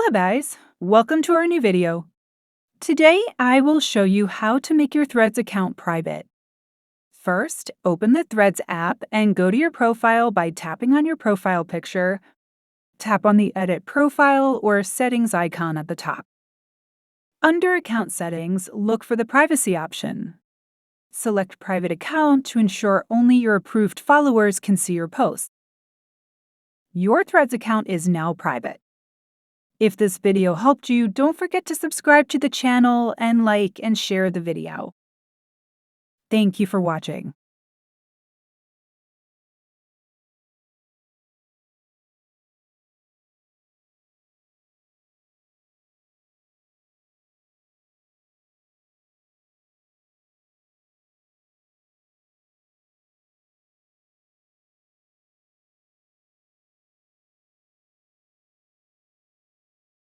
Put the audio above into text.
Hello guys, welcome to our new video. Today I will show you how to make your Threads account private. First, open the Threads app and go to your profile by tapping on your profile picture. Tap on the Edit Profile or Settings icon at the top. Under Account Settings, look for the Privacy option. Select Private Account to ensure only your approved followers can see your posts. Your Threads account is now private. If this video helped you, don't forget to subscribe to the channel and like and share the video. Thank you for watching.